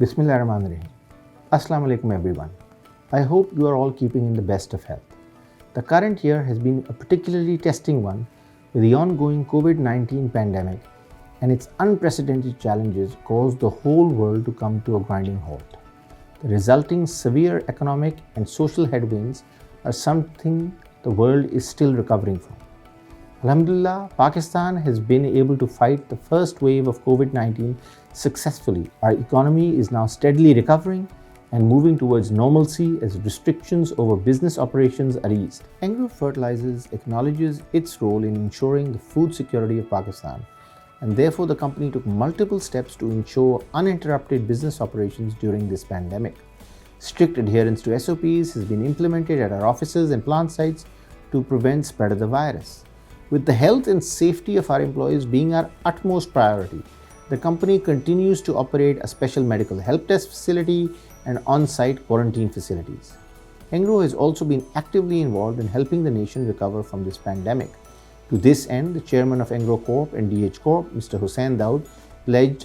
Bismillahirrahmanirrahim. Assalamu alaikum everyone. I hope you are all keeping in the best of health. The current year has been a particularly testing one with the ongoing COVID-19 pandemic, and its unprecedented challenges caused the whole world to come to a grinding halt. The resulting severe economic and social headwinds are something the world is still recovering from. Alhamdulillah, Pakistan has been able to fight the first wave of COVID-19 successfully. Our economy is now steadily recovering and moving towards normalcy as restrictions over business operations are eased. Engro Fertilizers acknowledges its role in ensuring the food security of Pakistan, and therefore the company took multiple steps to ensure uninterrupted business operations during this pandemic. Strict adherence to SOPs has been implemented at our offices and plant sites to prevent spread of the virus. With the health and safety of our employees being our utmost priority, the company continues to operate a special medical help desk facility and on-site quarantine facilities. Engro has also been actively involved in helping the nation recover from this pandemic. To this end, the chairman of Engro Corp and DH Corp, Mr. Hussain Daud, pledged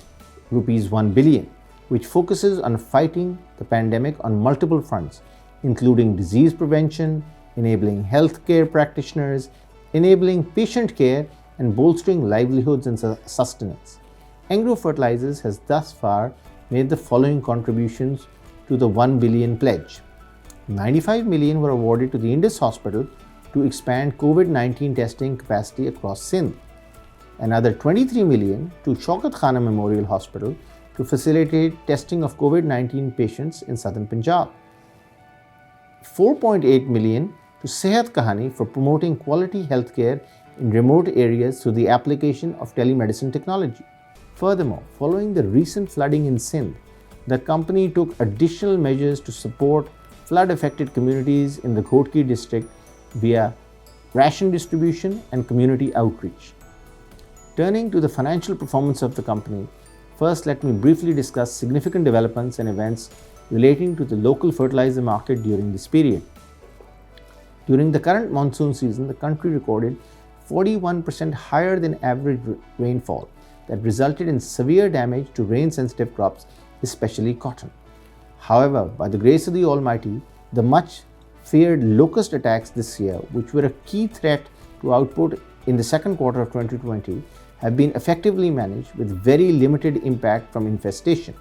Rs 1 billion, which focuses on fighting the pandemic on multiple fronts, including disease prevention, enabling healthcare practitioners, enabling patient care, and bolstering livelihoods and sustenance. Engro Fertilizers has thus far made the following contributions to the 1 billion pledge. 95 million were awarded to the Indus Hospital to expand COVID-19 testing capacity across Sindh. Another 23 million to Shaukat Khana Memorial Hospital to facilitate testing of COVID-19 patients in southern Punjab. 4.8 million to Sehat Kahani for promoting quality healthcare in remote areas through the application of telemedicine technology. Furthermore, following the recent flooding in Sindh, the company took additional measures to support flood-affected communities in the Ghotki district via ration distribution and community outreach. Turning to the financial performance of the company, first let me briefly discuss significant developments and events relating to the local fertilizer market during this period. During the current monsoon season, the country recorded 41% higher than average rainfall that resulted in severe damage to rain-sensitive crops, especially cotton. However, by the grace of the Almighty, the much-feared locust attacks this year, which were a key threat to output in the second quarter of 2020, have been effectively managed with very limited impact from infestation.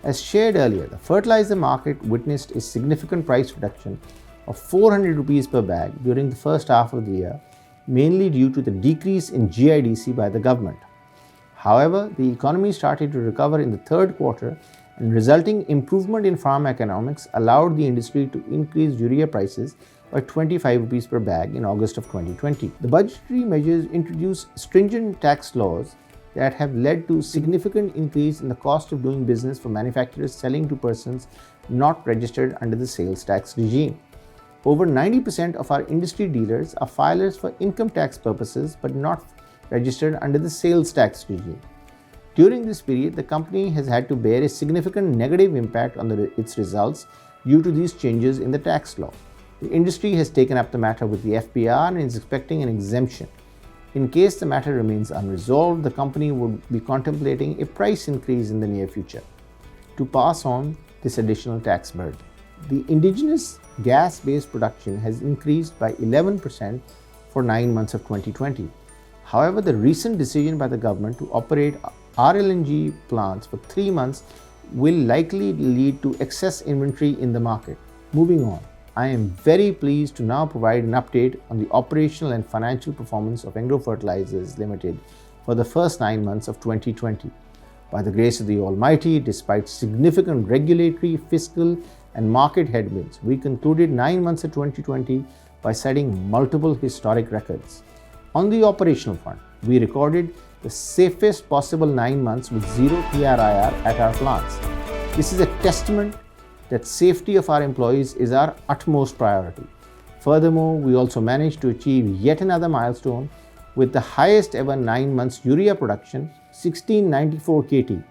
As shared earlier, the fertilizer market witnessed a significant price reduction of 400 rupees per bag during the first half of the year, mainly due to the decrease in GIDC by the government. However, the economy started to recover in the third quarter, and resulting improvement in farm economics allowed the industry to increase urea prices by 25 rupees per bag in August of 2020. The budgetary measures introduced stringent tax laws that have led to significant increase in the cost of doing business for manufacturers selling to persons not registered under the sales tax regime. Over 90% of our industry dealers are filers for income tax purposes but not registered under the sales tax regime. During this period, the company has had to bear a significant negative impact on its results due to these changes in the tax law. The industry has taken up the matter with the FPR and is expecting an exemption. In case the matter remains unresolved, the company would be contemplating a price increase in the near future to pass on this additional tax burden. The indigenous gas-based production has increased by 11% for 9 months of 2020. However, the recent decision by the government to operate RLNG plants for 3 months will likely lead to excess inventory in the market. Moving on, I am very pleased to now provide an update on the operational and financial performance of Engro Fertilizers Limited for the first 9 months of 2020. By the grace of the Almighty, despite significant regulatory, fiscal, and market headwinds, we concluded 9 months of 2020 by setting multiple historic records. On the operational front, we recorded the safest possible 9 months with zero TRIR at our plants. This is a testament that safety of our employees is our utmost priority. Furthermore, we also managed to achieve yet another milestone with the highest ever 9 months urea production, 1694 KT.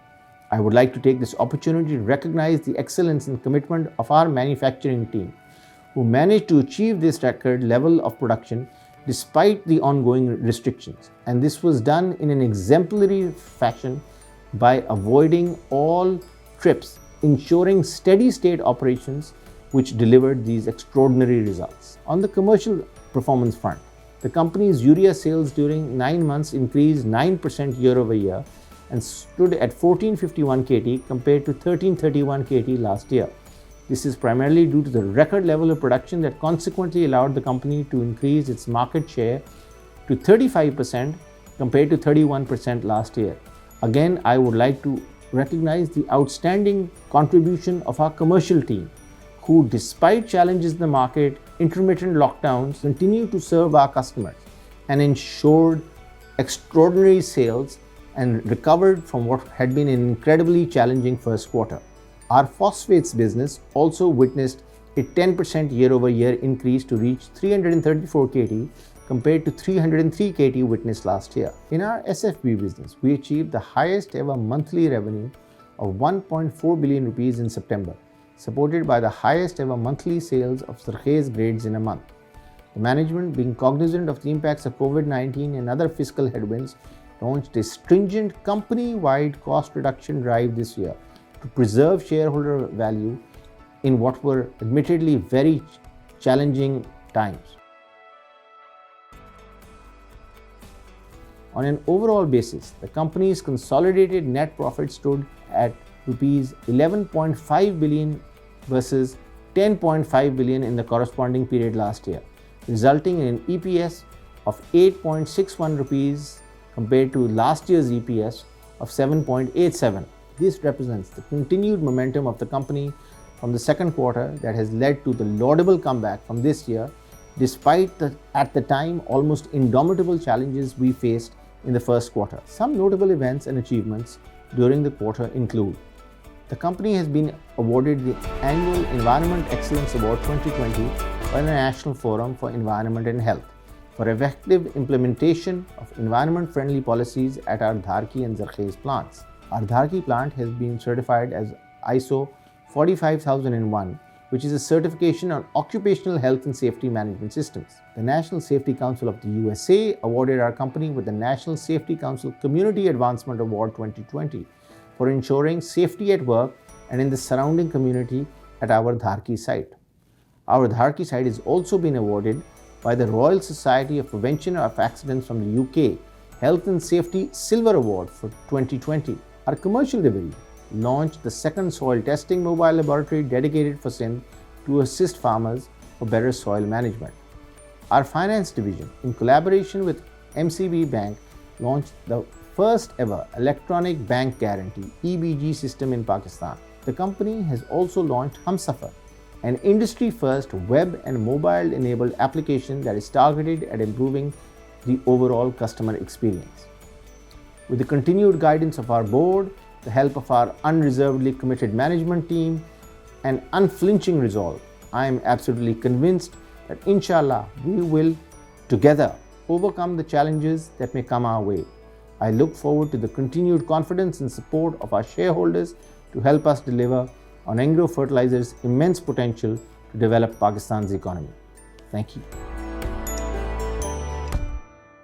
I would like to take this opportunity to recognize the excellence and commitment of our manufacturing team, who managed to achieve this record level of production despite the ongoing restrictions. And this was done in an exemplary fashion by avoiding all trips, ensuring steady state operations which delivered these extraordinary results. On the commercial performance front, the company's urea sales during 9 months increased 9% year over year and stood at 1451 KT compared to 1331 KT last year. This is primarily due to the record level of production that consequently allowed the company to increase its market share to 35% compared to 31% last year. Again, I would like to recognize the outstanding contribution of our commercial team, who, despite challenges in the market, intermittent lockdowns, continue to serve our customers and ensured extraordinary sales and recovered from what had been an incredibly challenging first quarter. Our phosphates business also witnessed a 10% year-over-year increase to reach 334 KT compared to 303 KT witnessed last year. In our SFB business, we achieved the highest ever monthly revenue of 1.4 billion rupees in September, supported by the highest ever monthly sales of Sarkhez grades in a month. The management, being cognizant of the impacts of COVID-19 and other fiscal headwinds, launched a stringent company-wide cost reduction drive this year to preserve shareholder value in what were admittedly very challenging times. On an overall basis, the company's consolidated net profit stood at rupees 11.5 billion versus 10.5 billion in the corresponding period last year, resulting in an EPS of 8.61 rupees compared to last year's EPS of 7.87. This represents the continued momentum of the company from the second quarter that has led to the laudable comeback from this year, despite the, at the time, almost indomitable challenges we faced in the first quarter. Some notable events and achievements during the quarter include: the company has been awarded the annual Environment Excellence Award 2020 by the National Forum for Environment and Health for effective implementation of environment-friendly policies at our Dharki and Sarkhez plants. Our Dharki plant has been certified as ISO 45001, which is a certification on occupational health and safety management systems. The National Safety Council of the USA awarded our company with the National Safety Council Community Advancement Award 2020 for ensuring safety at work and in the surrounding community at our Dharki site. Our Dharki site has also been awarded by the Royal Society of Prevention of Accidents from the UK Health and Safety Silver Award for 2020. Our commercial division launched the second soil testing mobile laboratory dedicated for Sindh to assist farmers for better soil management. Our finance division, in collaboration with MCB Bank, launched the first ever electronic bank guarantee EBG system in Pakistan. The company has also launched Humsafar, an industry-first web and mobile-enabled application that is targeted at improving the overall customer experience. With the continued guidance of our board, the help of our unreservedly committed management team, and unflinching resolve, I am absolutely convinced that inshallah we will together overcome the challenges that may come our way. I look forward to the continued confidence and support of our shareholders to help us deliver on Engro Fertilizers' immense potential to develop Pakistan's economy. Thank you.